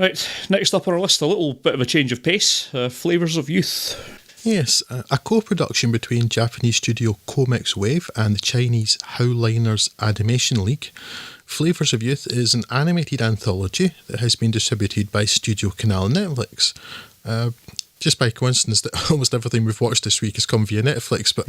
Right, next up on our list, a little bit of a change of pace, Flavours of Youth. Yes, a co-production between Japanese studio Comex Wave and the Chinese Howliners Animation League. Flavours of Youth is an animated anthology that has been distributed by Studio Canal and Netflix. Just by coincidence that almost everything we've watched this week has come via Netflix, but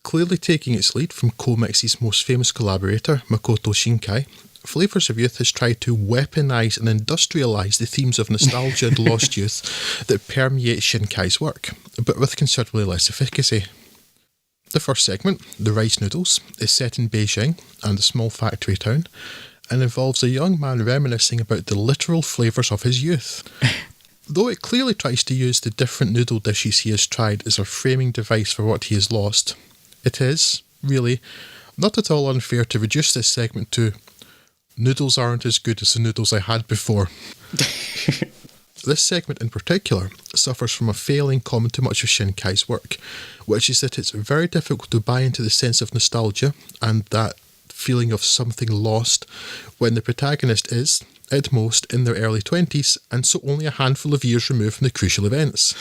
clearly taking its lead from Comex's most famous collaborator, Makoto Shinkai, Flavours of Youth has tried to weaponise and industrialise the themes of nostalgia and lost youth that permeate Shinkai's work, but with considerably less efficacy. The first segment, The Rice Noodles, is set in Beijing and a small factory town, and involves a young man reminiscing about the literal flavours of his youth. Though it clearly tries to use the different noodle dishes he has tried as a framing device for what he has lost, it is, really, not at all unfair to reduce this segment to noodles aren't as good as the noodles I had before. This segment in particular suffers from a failing common to much of Shinkai's work, which is that it's very difficult to buy into the sense of nostalgia and that feeling of something lost when the protagonist is, at most, in their early 20s and so only a handful of years removed from the crucial events.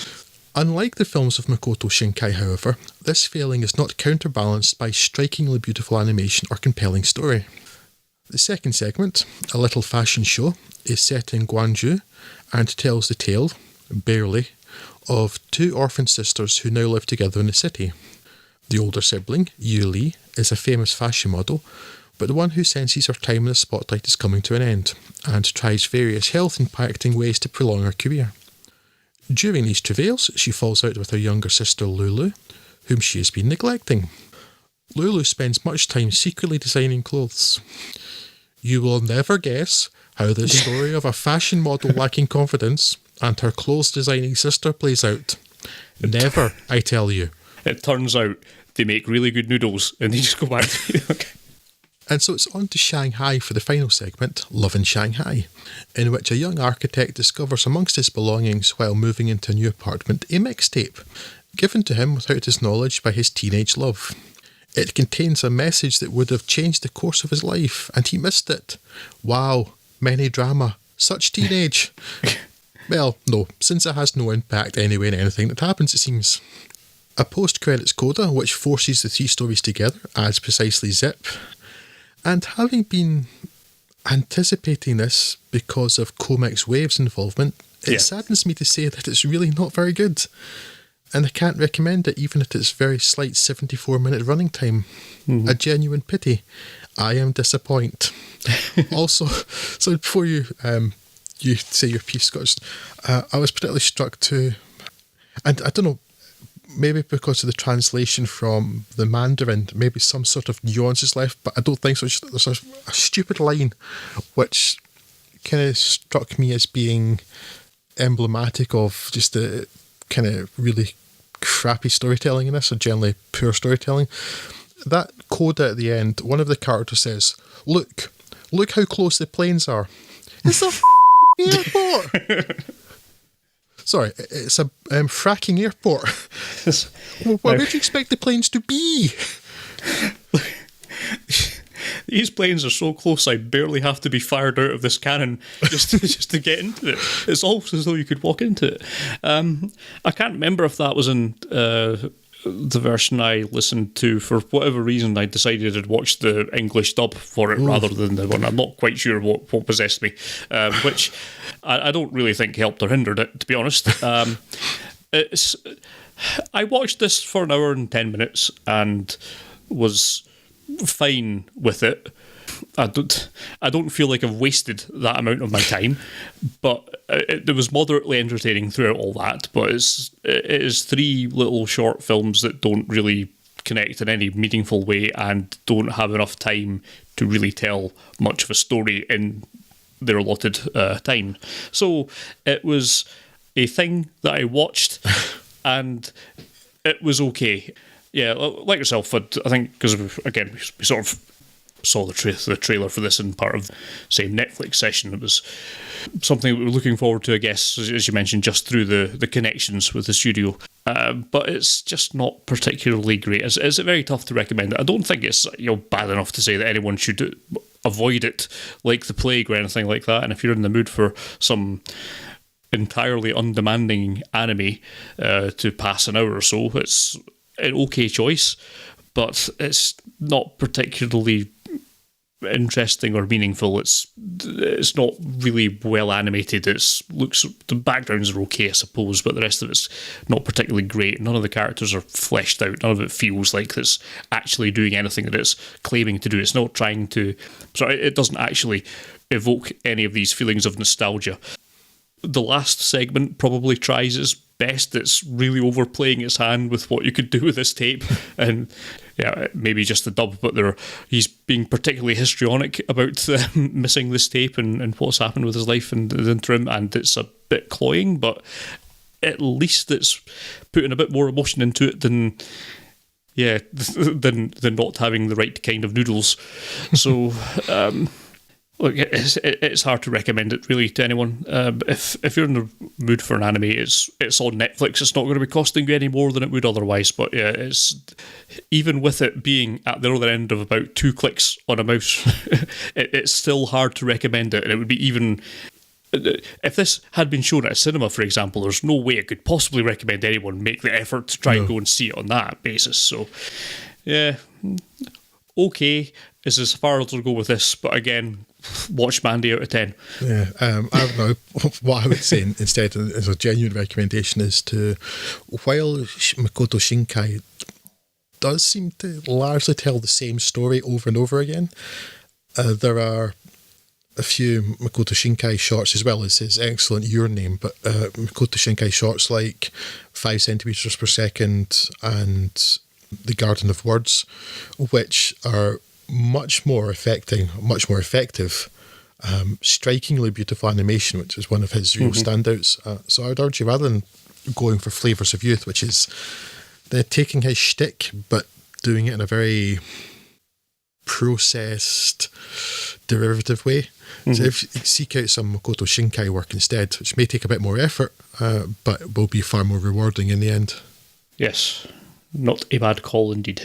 Unlike the films of Makoto Shinkai, however, this failing is not counterbalanced by strikingly beautiful animation or compelling story. The second segment, A Little Fashion Show, is set in Gwangju and tells the tale, barely, of two orphan sisters who now live together in the city. The older sibling, Yu Li, is a famous fashion model, but the one who senses her time in the spotlight is coming to an end and tries various health-impacting ways to prolong her career. During these travails, she falls out with her younger sister Lulu, whom she has been neglecting. Lulu spends much time secretly designing clothes. You will never guess how the story of a fashion model lacking confidence and her clothes designing sister plays out. Never, I tell you. It turns out they make really good noodles and they just go back to okay. And so it's on to Shanghai for the final segment, Love in Shanghai, in which a young architect discovers amongst his belongings while moving into a new apartment a mixtape, given to him without his knowledge by his teenage love. It contains a message that would have changed the course of his life, and he missed it. Wow, many drama. Such teenage. Well, no, since it has no impact anyway in anything that happens, it seems. A post-credits coda, which forces the three stories together, adds precisely zip. And having been anticipating this because of Comex Wave's involvement, it saddens me to say that it's really not very good. And I can't recommend it even at its very slight 74-minute running time. Mm-hmm. A genuine pity. I am disappointed. Also, so before you say your piece, Scott, I was particularly struck too, and I don't know, maybe because of the translation from the Mandarin, maybe some sort of nuance is left, but I don't think so. There's a stupid line which kind of struck me as being emblematic of just the kind of really crappy storytelling in this, or generally poor storytelling. That coda at the end, one of the characters says, look how close the planes are. It's a airport! Sorry, it's a fracking airport. Where would you expect the planes to be? These planes are so close I barely have to be fired out of this cannon just to get into it. It's almost as though you could walk into it. I can't remember if that was in the version I listened to. For whatever reason, I decided I'd watch the English dub for it rather than the one. I'm not quite sure what possessed me, which I don't really think helped or hindered it, to be honest. I watched this for an hour and 10 minutes and was fine with it. I don't feel like I've wasted that amount of my time, but it was moderately entertaining throughout all that. But it is three little short films that don't really connect in any meaningful way and don't have enough time to really tell much of a story in their allotted time. So it was a thing that I watched and it was okay. Yeah, like yourself, I think, because again, we sort of saw the trailer for this in part of the same Netflix session. It was something that we were looking forward to, I guess, as you mentioned, just through the connections with the studio. But it's just not particularly great. It's very tough to recommend it. I don't think it's bad enough to say that anyone should avoid it like the plague or anything like that. And if you're in the mood for some entirely undemanding anime to pass an hour or so, it's an okay choice, but it's not particularly interesting or meaningful. It's not really well animated. The backgrounds are okay, I suppose, but the rest of it's not particularly great. None of the characters are fleshed out. None of it feels like it's actually doing anything that it's claiming to do. It's not trying to. Sorry, it doesn't actually evoke any of these feelings of nostalgia. The last segment probably tries its best. It's really overplaying its hand with what you could do with this tape, and yeah, maybe just the dub, but he's being particularly histrionic about missing this tape and what's happened with his life in the interim, and it's a bit cloying, but at least it's putting a bit more emotion into it than not having the right kind of noodles. So look, it's hard to recommend it really to anyone. If you're in the mood for an anime, it's on Netflix. It's not going to be costing you any more than it would otherwise. But yeah, it's even with it being at the other end of about 2 clicks on a mouse, it's still hard to recommend it. And it would be even if this had been shown at a cinema, for example. There's no way I could possibly recommend anyone make the effort to try and go and see it on that basis. So yeah, okay is as far as I'll go with this. But again, watch Mandy out of 10. Yeah, I don't know. What I would say instead, as a genuine recommendation, is while Makoto Shinkai does seem to largely tell the same story over and over again, there are a few Makoto Shinkai shorts, as well as his excellent Your Name, but Makoto Shinkai shorts like 5 centimetres per second and The Garden of Words, which are much more effective, strikingly beautiful animation, which is one of his real standouts. So I would urge you, rather than going for Flavours of Youth, which is they're taking his shtick but doing it in a very processed, derivative way. So if you seek out some Makoto Shinkai work instead, which may take a bit more effort, but will be far more rewarding in the end. Yes, not a bad call indeed.